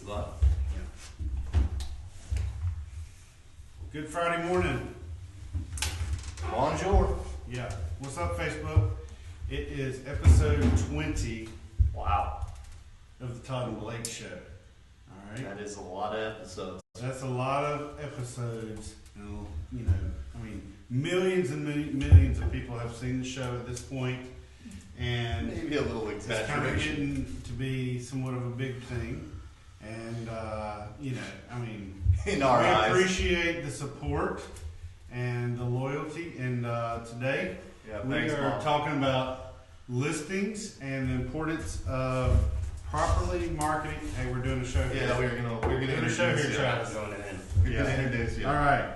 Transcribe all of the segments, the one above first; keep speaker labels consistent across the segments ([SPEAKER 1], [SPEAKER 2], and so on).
[SPEAKER 1] Live.
[SPEAKER 2] Good Friday morning.
[SPEAKER 1] Bonjour.
[SPEAKER 2] Yeah. What's up, Facebook? It is episode 20
[SPEAKER 1] Wow.
[SPEAKER 2] of the Todd and Blake Show. All right.
[SPEAKER 1] That is a lot of episodes.
[SPEAKER 2] That's a lot of episodes. And, you know, I mean, millions and millions of people have seen the show at this point, and
[SPEAKER 1] Maybe a little
[SPEAKER 2] it's kind of
[SPEAKER 1] exaggeration.
[SPEAKER 2] getting to be somewhat of a big thing. And, you know, I mean,
[SPEAKER 1] In our
[SPEAKER 2] we
[SPEAKER 1] eyes.
[SPEAKER 2] appreciate the support and the loyalty. And today
[SPEAKER 1] Yeah,
[SPEAKER 2] we
[SPEAKER 1] thanks,
[SPEAKER 2] are
[SPEAKER 1] Mom.
[SPEAKER 2] talking about listings and the importance of properly marketing. Hey, we're doing a show here.
[SPEAKER 1] Yeah, we're gonna
[SPEAKER 2] doing a show here,
[SPEAKER 1] you.
[SPEAKER 2] Travis.
[SPEAKER 1] We're gonna introduce you.
[SPEAKER 2] All right.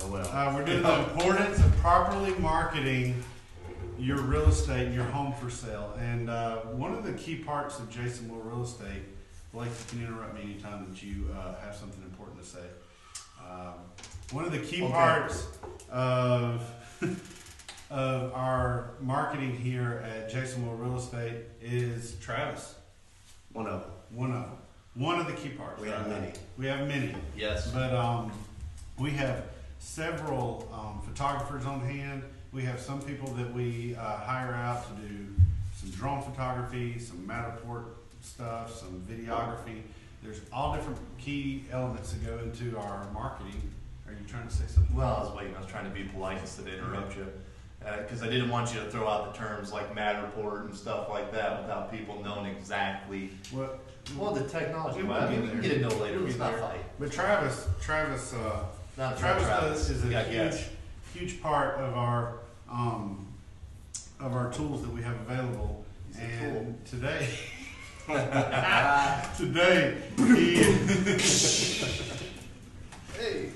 [SPEAKER 1] Oh well.
[SPEAKER 2] We're doing the importance of properly marketing your real estate and your home for sale. And one of the key parts of Jason Will Real Estate, Blake, you can interrupt me anytime that you have something important to say. One of the key parts of of our marketing here at Jason Will Real Estate is Travis.
[SPEAKER 3] One of them.
[SPEAKER 2] One of the key parts.
[SPEAKER 3] We have many.
[SPEAKER 2] We have many.
[SPEAKER 1] Yes.
[SPEAKER 2] But we have several photographers on hand. We have some people that we hire out to do some drone photography, some Matterport stuff, some videography. There's all different key elements that go into our marketing. Are you trying to say something?
[SPEAKER 1] Well, I was waiting. I was trying to be polite instead of interrupt you. Because I didn't want you to throw out the terms like Matterport and stuff like that without people knowing exactly.
[SPEAKER 2] What?
[SPEAKER 1] Well, the technology.
[SPEAKER 2] We will
[SPEAKER 1] I mean,
[SPEAKER 2] get
[SPEAKER 1] we can
[SPEAKER 2] there.
[SPEAKER 1] get into it later.
[SPEAKER 2] We'll
[SPEAKER 1] Let's
[SPEAKER 2] get
[SPEAKER 1] not
[SPEAKER 2] there.
[SPEAKER 1] fight.
[SPEAKER 2] But Travis
[SPEAKER 1] Not
[SPEAKER 2] Travis is
[SPEAKER 1] Yeah,
[SPEAKER 2] a
[SPEAKER 1] yes.
[SPEAKER 2] huge part of our tools that we have available.
[SPEAKER 1] He's a
[SPEAKER 2] And today, he,
[SPEAKER 1] Hey.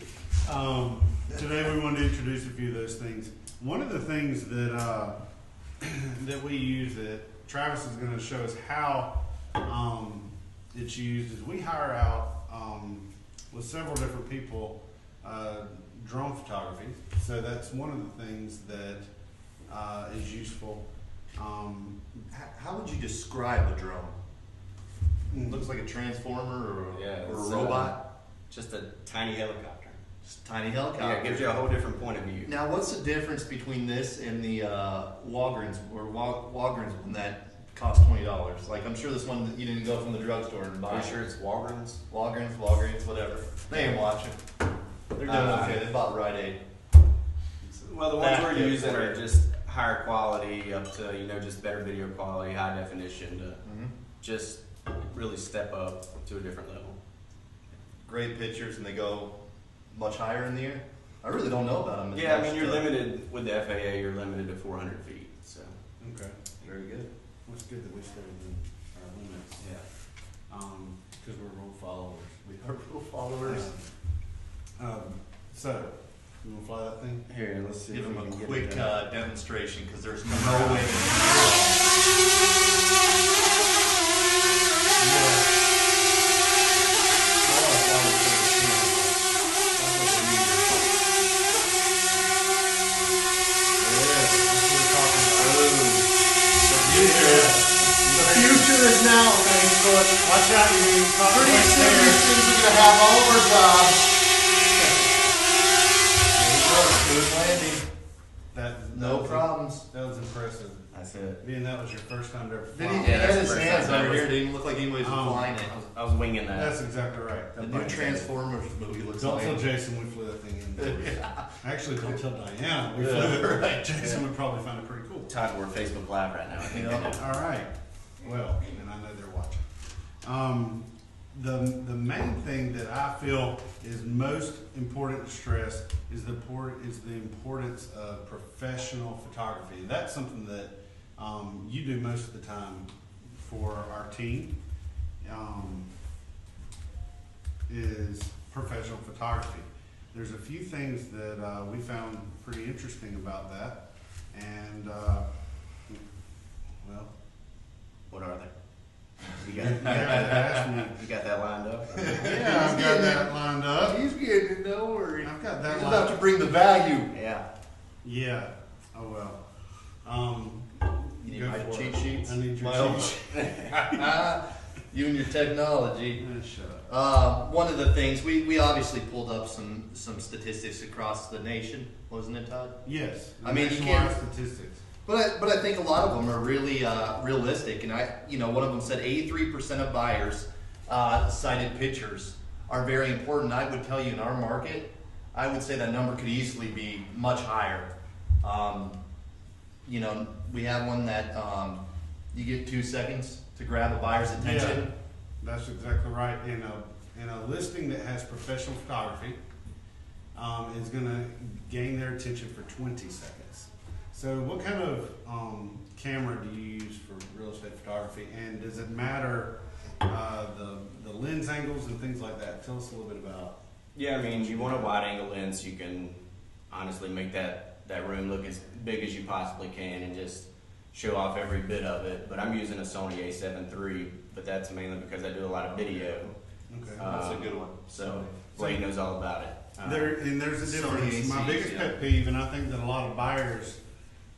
[SPEAKER 2] today we wanted to introduce a few of those things. One of the things that that we use that Travis is going to show us how it's used is we hire out with several different people drone photography. So that's one of the things that is useful.
[SPEAKER 1] How would you describe a drone? It looks like a transformer or a
[SPEAKER 3] it's,
[SPEAKER 1] robot.
[SPEAKER 3] Just a tiny helicopter.
[SPEAKER 1] Just a tiny helicopter.
[SPEAKER 3] Yeah, it gives you a whole different point of view.
[SPEAKER 1] Now, what's the difference between this and the Walgreens one that cost $20? Like, I'm sure this one that you didn't go from the drugstore and buy.
[SPEAKER 3] Are you sure it's Walgreens?
[SPEAKER 1] Walgreens, whatever. They ain't watching. They're doing okay. They bought Rite Aid.
[SPEAKER 3] Well, the ones we're using are just higher quality, up to just better video quality, high definition, to just really step up to a different level.
[SPEAKER 1] Great pictures, and they go much higher in the air. I really don't know about them.
[SPEAKER 3] Yeah, I mean, you're limited with the FAA. You're limited to 400 feet. So
[SPEAKER 2] Okay.
[SPEAKER 1] Very good.
[SPEAKER 2] Well, it's good that we stay within our limits.
[SPEAKER 1] Yeah.
[SPEAKER 2] Because we're rule followers.
[SPEAKER 1] We are real followers.
[SPEAKER 2] So, you want to fly that thing?
[SPEAKER 3] here, let's see.
[SPEAKER 1] Give
[SPEAKER 3] if
[SPEAKER 1] them
[SPEAKER 3] we
[SPEAKER 1] a
[SPEAKER 3] can get
[SPEAKER 1] quick
[SPEAKER 3] it done.
[SPEAKER 1] demonstration because there's no way. The future is now, Facebook.
[SPEAKER 2] Watch out, you
[SPEAKER 1] Pretty soon these things are going to have all of our jobs. There you go, smooth landing. No problems.
[SPEAKER 2] That was impressive.
[SPEAKER 3] That's it.
[SPEAKER 2] Being that was your first time to ever
[SPEAKER 1] Did
[SPEAKER 2] fly.
[SPEAKER 1] he
[SPEAKER 3] Yeah,
[SPEAKER 1] had
[SPEAKER 3] that's
[SPEAKER 1] his
[SPEAKER 3] the first
[SPEAKER 1] hands
[SPEAKER 3] time
[SPEAKER 1] over
[SPEAKER 3] I
[SPEAKER 1] here?
[SPEAKER 3] was-
[SPEAKER 1] Didn't even look like anybody was flying it.
[SPEAKER 3] I was winging that.
[SPEAKER 2] That's exactly right.
[SPEAKER 1] The new Transformers movie looks
[SPEAKER 2] Don't
[SPEAKER 1] like.
[SPEAKER 2] tell Jason we flew that thing in.
[SPEAKER 1] Yeah.
[SPEAKER 2] Actually, don't tell Diana we
[SPEAKER 1] Yeah,
[SPEAKER 2] flew it.
[SPEAKER 1] right.
[SPEAKER 2] Jason would probably find it pretty cool.
[SPEAKER 3] Todd, we're Facebook Live right now. I think.
[SPEAKER 1] Yeah.
[SPEAKER 2] All right. Well, and I know they're watching. The main thing that I feel is most important to stress is the importance of professional photography. That's something that you do most of the time for our team. Is professional photography. There's a few things that we found pretty interesting about that, and well,
[SPEAKER 3] What are they? You
[SPEAKER 2] you
[SPEAKER 3] got,
[SPEAKER 2] have to ask me.
[SPEAKER 3] you got that lined up?
[SPEAKER 2] Yeah, I've got that lined up.
[SPEAKER 1] He's getting it, don't worry.
[SPEAKER 2] I've got that
[SPEAKER 1] He's
[SPEAKER 2] lined
[SPEAKER 1] about to
[SPEAKER 2] up.
[SPEAKER 1] bring the value.
[SPEAKER 3] Yeah.
[SPEAKER 2] Yeah. Oh well.
[SPEAKER 1] You need
[SPEAKER 2] Go
[SPEAKER 1] my
[SPEAKER 2] for
[SPEAKER 1] cheat
[SPEAKER 2] it.
[SPEAKER 1] sheets?
[SPEAKER 2] I need your
[SPEAKER 1] My own-
[SPEAKER 2] cheat sheet.
[SPEAKER 1] You and your technology.
[SPEAKER 2] Shut up.
[SPEAKER 1] One of the things we obviously pulled up some statistics across the nation, wasn't it, Todd?
[SPEAKER 2] Yes.
[SPEAKER 1] I mean, you
[SPEAKER 2] nationwide
[SPEAKER 1] can't-
[SPEAKER 2] statistics.
[SPEAKER 1] But I think a lot of them are really realistic, and one of them said 83% of buyers cited pictures are very important. I would tell you in our market, I would say that number could easily be much higher. We have one that you get 2 seconds to grab a buyer's attention.
[SPEAKER 2] Yeah, that's exactly right. In a listing that has professional photography, is going to gain their attention for 20 seconds. So, what kind of camera do you use for real estate photography, and does it matter the lens angles and things like that? Tell us a little bit about.
[SPEAKER 3] Yeah, I mean, you want a wide angle lens, you can honestly make that room look as big as you possibly can and just show off every bit of it. But I'm using a Sony A7 III, but that's mainly because I do a lot of video.
[SPEAKER 2] Okay.
[SPEAKER 1] That's a good one.
[SPEAKER 3] So Blake knows all about it.
[SPEAKER 2] There's a difference.
[SPEAKER 1] Sony
[SPEAKER 2] My
[SPEAKER 1] ACs,
[SPEAKER 2] biggest
[SPEAKER 1] yeah.
[SPEAKER 2] pet peeve, and I think that a lot of buyers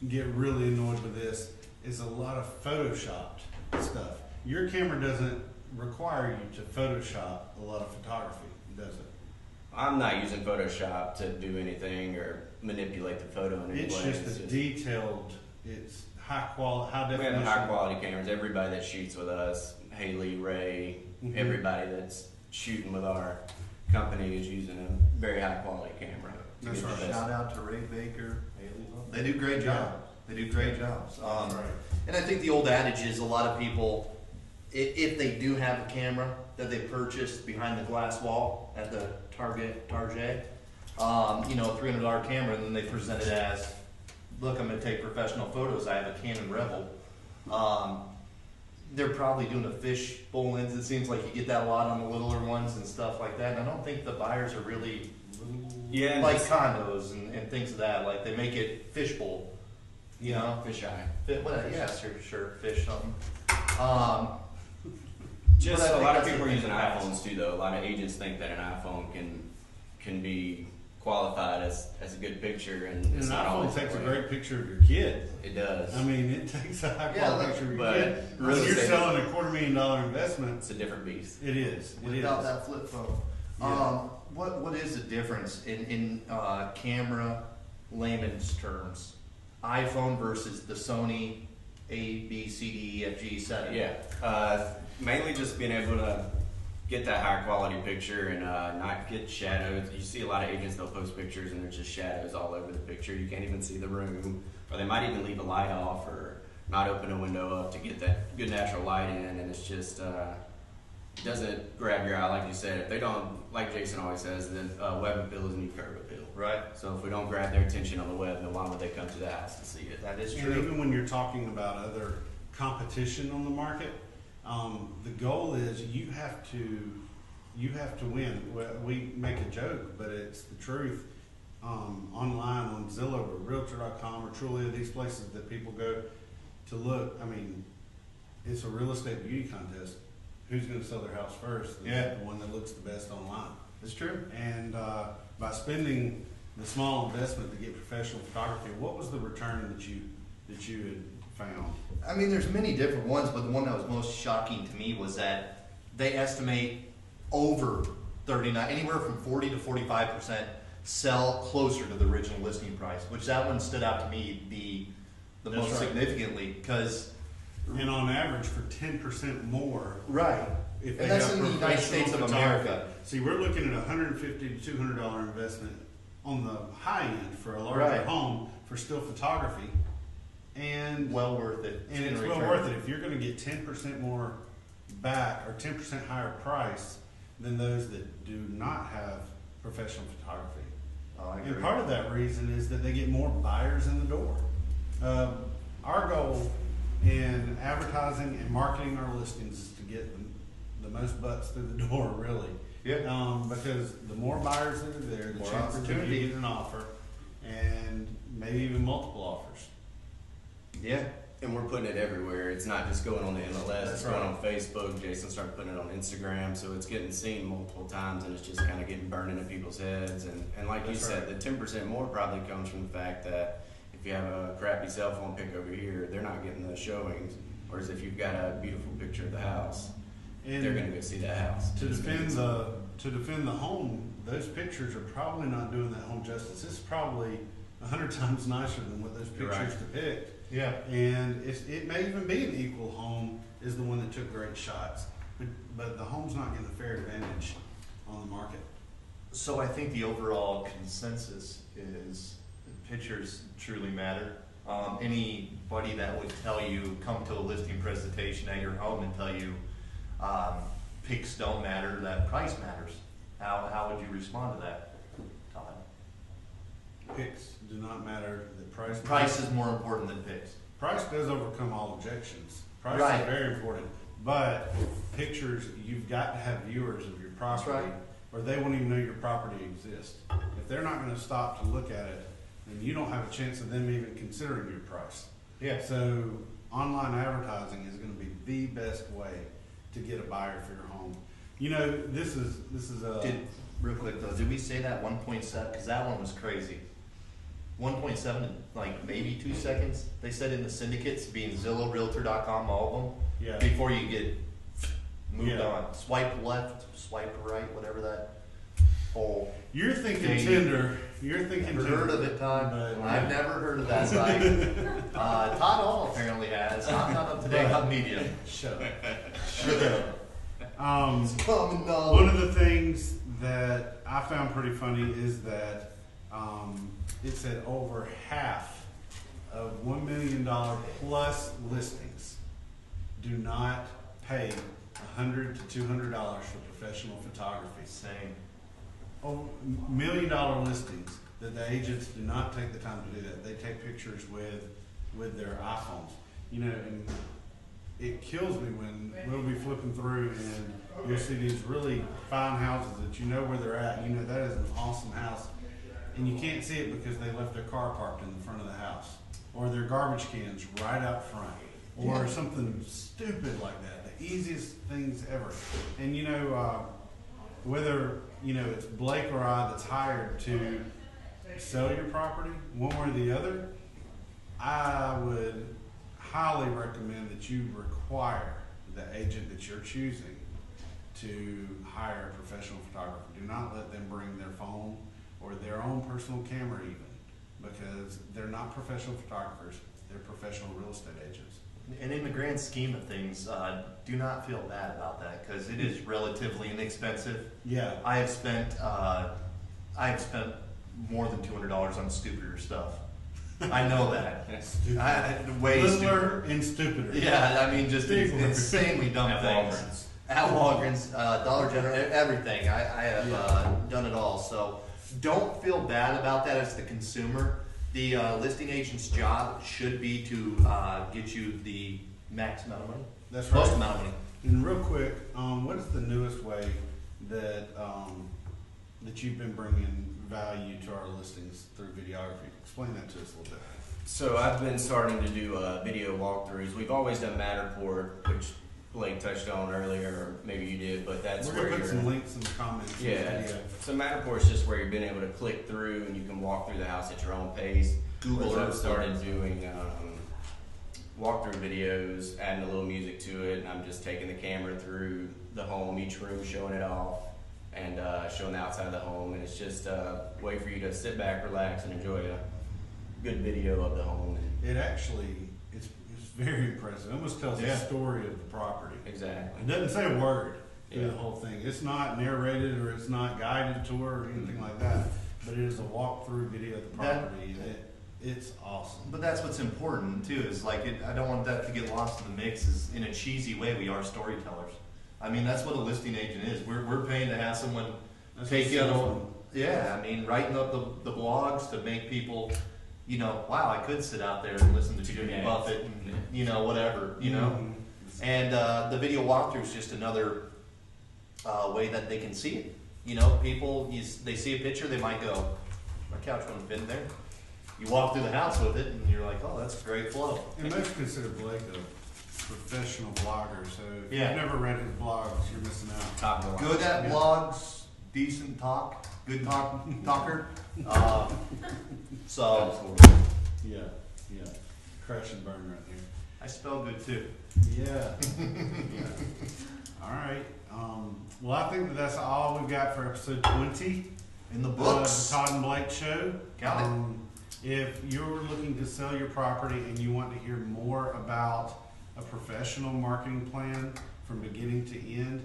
[SPEAKER 2] get really annoyed with this, is a lot of photoshopped stuff. Your camera doesn't require you to Photoshop a lot of photography, does it?
[SPEAKER 3] I'm not using Photoshop to do anything or manipulate the photo in any
[SPEAKER 2] It's
[SPEAKER 3] way.
[SPEAKER 2] just a detailed, it's high quality, high
[SPEAKER 3] We have
[SPEAKER 2] definition.
[SPEAKER 3] high quality cameras. Everybody that shoots with us, Haley, Ray,
[SPEAKER 2] Mhm.
[SPEAKER 3] everybody that's shooting with our company is using a very high quality camera. to
[SPEAKER 2] That's
[SPEAKER 3] get the
[SPEAKER 2] right.
[SPEAKER 3] best.
[SPEAKER 1] Shout out to Ray Baker. They do great jobs. They do great jobs.
[SPEAKER 2] That's right.
[SPEAKER 1] And I think the old adage is a lot of people, if they do have a camera that they purchased behind the glass wall at the Target, $300 camera, and then they present it as, look, I'm going to take professional photos. I have a Canon Rebel. They're probably doing a fishbowl lens. It seems like you get that a lot on the littler ones and stuff like that. And I don't think the buyers are really
[SPEAKER 3] Yeah, and
[SPEAKER 1] like
[SPEAKER 3] just
[SPEAKER 1] condos and things of that. Like they make it fishbowl,
[SPEAKER 3] fish eye.
[SPEAKER 1] Yeah, sure, fish something.
[SPEAKER 3] Just
[SPEAKER 1] But I
[SPEAKER 3] a
[SPEAKER 1] think
[SPEAKER 3] lot of
[SPEAKER 1] that's
[SPEAKER 3] people are
[SPEAKER 1] the
[SPEAKER 3] using
[SPEAKER 1] thing.
[SPEAKER 3] iPhones too, though. A lot of agents think that an iPhone can be qualified as a good picture, and
[SPEAKER 2] And
[SPEAKER 3] it's
[SPEAKER 2] an
[SPEAKER 3] not always
[SPEAKER 2] iPhone
[SPEAKER 3] that
[SPEAKER 2] takes a
[SPEAKER 3] way.
[SPEAKER 2] great picture of your kid.
[SPEAKER 3] It does.
[SPEAKER 2] I mean, it takes a high
[SPEAKER 1] Yeah,
[SPEAKER 2] quality
[SPEAKER 1] look,
[SPEAKER 2] picture of your
[SPEAKER 3] but
[SPEAKER 2] kid.
[SPEAKER 3] real
[SPEAKER 2] When you're
[SPEAKER 3] estate-
[SPEAKER 2] selling a $250,000 investment,
[SPEAKER 3] It's a different beast.
[SPEAKER 2] it is. It is.
[SPEAKER 1] Without that flip phone.
[SPEAKER 2] Yeah.
[SPEAKER 1] What is the difference in camera layman's terms? iPhone versus the Sony A, B, C, D, E, F, G, 7.
[SPEAKER 3] Yeah, mainly just being able to get that higher quality picture and not get shadows. You see a lot of agents, they'll post pictures and there's just shadows all over the picture. You can't even see the room, or they might even leave a light off or not open a window up to get that good natural light in, and it's just doesn't grab your eye. Like you said, if they don't, like Jason always says, then web appeal is new curb appeal.
[SPEAKER 1] Right.
[SPEAKER 3] So if we don't grab their attention on the web, then why would they come to the house to see it?
[SPEAKER 1] That is
[SPEAKER 2] And
[SPEAKER 1] true.
[SPEAKER 2] even when you're talking about other competition on the market, the goal is you have to win. We make a joke, but it's the truth. Online on Zillow or Realtor.com or Trulia, these places that people go to look. I mean, it's a real estate beauty contest. Who's going to sell their house first?
[SPEAKER 1] Yeah.
[SPEAKER 2] The one that looks the best online.
[SPEAKER 1] It's true.
[SPEAKER 2] And by spending the small investment to get professional photography, what was the return that you had found?
[SPEAKER 1] I mean, there's many different ones, but the one that was most shocking to me was that they estimate over 39, anywhere from 40 to 45% sell closer to the original listing price, which that one stood out to me the
[SPEAKER 2] That's
[SPEAKER 1] most
[SPEAKER 2] right.
[SPEAKER 1] significantly because.
[SPEAKER 2] And on average, for 10% more,
[SPEAKER 1] Right.
[SPEAKER 2] if
[SPEAKER 1] And
[SPEAKER 2] they
[SPEAKER 1] that's
[SPEAKER 2] got
[SPEAKER 1] in the United
[SPEAKER 2] professional
[SPEAKER 1] States of
[SPEAKER 2] photography.
[SPEAKER 1] America.
[SPEAKER 2] See, we're looking at $150 to $200 investment on the high end for a larger
[SPEAKER 1] Right.
[SPEAKER 2] home for still photography, and
[SPEAKER 1] Well worth it.
[SPEAKER 2] and it's well worth it if you're going to get 10% more back or 10% higher price than those that do not have professional photography.
[SPEAKER 1] Oh, I
[SPEAKER 2] And
[SPEAKER 1] agree.
[SPEAKER 2] part of that reason is that they get more buyers in the door. Our goal in advertising and marketing our listings is to get the most butts through the door, really.
[SPEAKER 1] Yeah.
[SPEAKER 2] Because the more buyers that are there, the
[SPEAKER 1] More
[SPEAKER 2] chances that
[SPEAKER 1] opportunity.
[SPEAKER 2] you get an offer, and maybe even multiple offers.
[SPEAKER 1] Yeah.
[SPEAKER 3] And we're putting it everywhere. It's not just going on the MLS.
[SPEAKER 2] That's
[SPEAKER 3] It's going
[SPEAKER 2] right.
[SPEAKER 3] on Facebook. Jason started putting it on Instagram, so it's getting seen multiple times, and it's just kind of getting burned into people's heads. And like you
[SPEAKER 2] That's
[SPEAKER 3] said,
[SPEAKER 2] right.
[SPEAKER 3] the 10% more probably comes from the fact that if you have a crappy cell phone pic over here, they're not getting the showings. Whereas if you've got a beautiful picture of the house,
[SPEAKER 2] And
[SPEAKER 3] they're gonna go see that house.
[SPEAKER 2] to defend the home, those pictures are probably not doing that home justice. It's probably 100 times nicer than what those
[SPEAKER 3] You're
[SPEAKER 2] pictures
[SPEAKER 3] right.
[SPEAKER 2] depict.
[SPEAKER 1] Yeah.
[SPEAKER 2] And it may even be an equal home is the one that took great shots, but the home's not getting a fair advantage on the market.
[SPEAKER 1] So I think the overall consensus is pictures truly matter. Anybody that would tell you, come to a listing presentation at your home and tell you pics don't matter, that price matters. How would you respond to that, Todd?
[SPEAKER 2] Pics do not matter. The price.
[SPEAKER 1] Price is more important than pics.
[SPEAKER 2] Price does overcome all objections. Price
[SPEAKER 1] Right.
[SPEAKER 2] is very important, but pictures, you've got to have viewers of your property,
[SPEAKER 1] right.
[SPEAKER 2] or they won't even know your property exists. If they're not going to stop to look at it, then you don't have a chance of them even considering your price.
[SPEAKER 1] Yeah.
[SPEAKER 2] So online advertising is going to be the best way to get a buyer for your home. You know, this is
[SPEAKER 1] Real quick though, did we say that 1.7? Because that one was crazy. 1.7 in like maybe 2 seconds. They said in the syndicates, being Zillow, Realtor.com, all of them.
[SPEAKER 2] yeah.
[SPEAKER 1] Before you get moved
[SPEAKER 2] Yeah.
[SPEAKER 1] on. Swipe left, swipe right, whatever that whole.
[SPEAKER 2] You're thinking
[SPEAKER 1] Dang.
[SPEAKER 2] Tinder. You're thinking
[SPEAKER 1] Never
[SPEAKER 2] Tinder.
[SPEAKER 1] heard of it, Todd.
[SPEAKER 2] But-
[SPEAKER 1] I've never heard of that site. Todd Hall apparently has. I'm not up to date on media.
[SPEAKER 2] Shut up. Shut up.
[SPEAKER 1] Common
[SPEAKER 2] One
[SPEAKER 1] knowledge.
[SPEAKER 2] of the things that I found pretty funny is that it said over half of $1 million plus listings do not pay $100 to $200 for professional photography.
[SPEAKER 1] Same.
[SPEAKER 2] Oh, $1 million listings that the agents do not take the time to do that. They take pictures with their iPhones. You know, and it kills me when we'll be flipping through and you'll see these really fine houses that you know where they're at. You know that is an awesome house, and you can't see it because they left their car parked in the front of the house, or their garbage cans right out front, or something stupid like that. The easiest things ever. And you know, whether you know it's Blake or I that's hired to sell your property, one way or the other, I would highly recommend that you require the agent that you're choosing to hire a professional photographer. Do not let them bring their phone or their own personal camera even, because they're not professional photographers, they're professional real estate agents.
[SPEAKER 1] And in the grand scheme of things, do not feel bad about that because it is relatively inexpensive.
[SPEAKER 2] Yeah.
[SPEAKER 1] I have spent more than $200 on stupider stuff. I know that. Way
[SPEAKER 2] Littler
[SPEAKER 1] stupider.
[SPEAKER 2] and stupider.
[SPEAKER 1] Yeah, I mean, just
[SPEAKER 2] Stupider.
[SPEAKER 1] insanely dumb
[SPEAKER 3] At
[SPEAKER 1] things.
[SPEAKER 3] Walgreens.
[SPEAKER 1] At Walgreens, Dollar General, everything. I have done it all. So don't feel bad about that as the consumer. The listing agent's job should be to get you the max amount of money.
[SPEAKER 2] That's right.
[SPEAKER 1] Most amount of money.
[SPEAKER 2] And real quick, what is the newest way that that you've been bringing value to our listings through videography? Explain that to us a little bit.
[SPEAKER 3] So I've been starting to do video walkthroughs. We've always done Matterport, which Blake touched on earlier, or maybe you did, but that's
[SPEAKER 2] We're
[SPEAKER 3] where
[SPEAKER 2] gonna put
[SPEAKER 3] you're.
[SPEAKER 2] some links in the comments. in the
[SPEAKER 3] Yeah.
[SPEAKER 2] video.
[SPEAKER 3] So Matterport's just where you've been able to click through and you can walk through the house at your own pace.
[SPEAKER 1] Google
[SPEAKER 3] Whereas I've
[SPEAKER 1] Earth.
[SPEAKER 3] started doing walkthrough videos, adding a little music to it, and I'm just taking the camera through the home, each room, showing it off, and showing the outside of the home. And it's just a way for you to sit back, relax, and enjoy a good video of the home.
[SPEAKER 2] It actually, it's very impressive. It almost tells
[SPEAKER 1] Yeah.
[SPEAKER 2] the story of the property.
[SPEAKER 3] Exactly.
[SPEAKER 2] It doesn't say a word through
[SPEAKER 3] Yeah.
[SPEAKER 2] the whole thing. It's not narrated or it's not guided tour or anything like that. But it is a walkthrough video of the property, and it's awesome.
[SPEAKER 1] But that's what's important too. Is like I don't want that to get lost in the mix. Is in a cheesy way, we are storytellers. I mean, that's what a listing agent is. We're paying to have someone
[SPEAKER 2] That's
[SPEAKER 1] take
[SPEAKER 2] what
[SPEAKER 1] you
[SPEAKER 2] sells
[SPEAKER 1] on.
[SPEAKER 2] them.
[SPEAKER 1] Yeah, I mean, writing up the blogs to make people, you know, wow, I could sit out there and listen to Jimmy
[SPEAKER 3] Yeah.
[SPEAKER 1] Buffett and, you know, whatever, you know.
[SPEAKER 2] Mhm.
[SPEAKER 1] And the video walkthrough is just another way that they can see it. You know, people, they see a picture, they might go, my couch wouldn't have been there. You walk through the house with it, and you're like, oh, that's a great flow.
[SPEAKER 2] And most consider Blake a professional blogger, so if
[SPEAKER 1] Yeah.
[SPEAKER 2] you've never read his blogs, you're missing out.
[SPEAKER 3] Top of the line.
[SPEAKER 1] Good at
[SPEAKER 2] Yeah.
[SPEAKER 1] blogs, decent talk, good talker. So
[SPEAKER 2] Yeah, yeah. Crash and burn right here.
[SPEAKER 1] I spell good too.
[SPEAKER 2] Yeah. Yeah. All right. Well, I think that's all we've got for episode 20
[SPEAKER 1] In the
[SPEAKER 2] of the
[SPEAKER 1] books.
[SPEAKER 2] Todd and Blake Show.
[SPEAKER 1] Got it.
[SPEAKER 2] If you're looking to sell your property and you want to hear more about a professional marketing plan from beginning to end,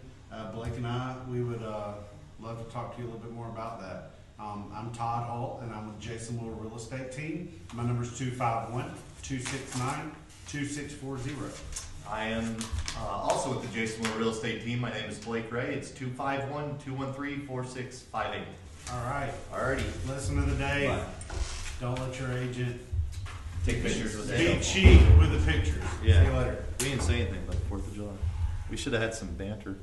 [SPEAKER 2] Blake and I, we would love to talk to you a little bit more about that. I'm Todd Holt, and I'm with Jason Little Real Estate Team. My number is 251-269-2640.
[SPEAKER 1] I am also with the Jason Moore Real Estate Team. My name is Blake Ray. It's 251-213-4658.
[SPEAKER 2] All right.
[SPEAKER 1] Alrighty.
[SPEAKER 2] Lesson of the day.
[SPEAKER 1] Bye.
[SPEAKER 2] Don't let your agent
[SPEAKER 3] Take pictures with
[SPEAKER 2] be
[SPEAKER 3] it.
[SPEAKER 2] cheap with the pictures.
[SPEAKER 1] Yeah.
[SPEAKER 2] See you later.
[SPEAKER 1] We didn't say anything about the 4th of July. We should have had some banter.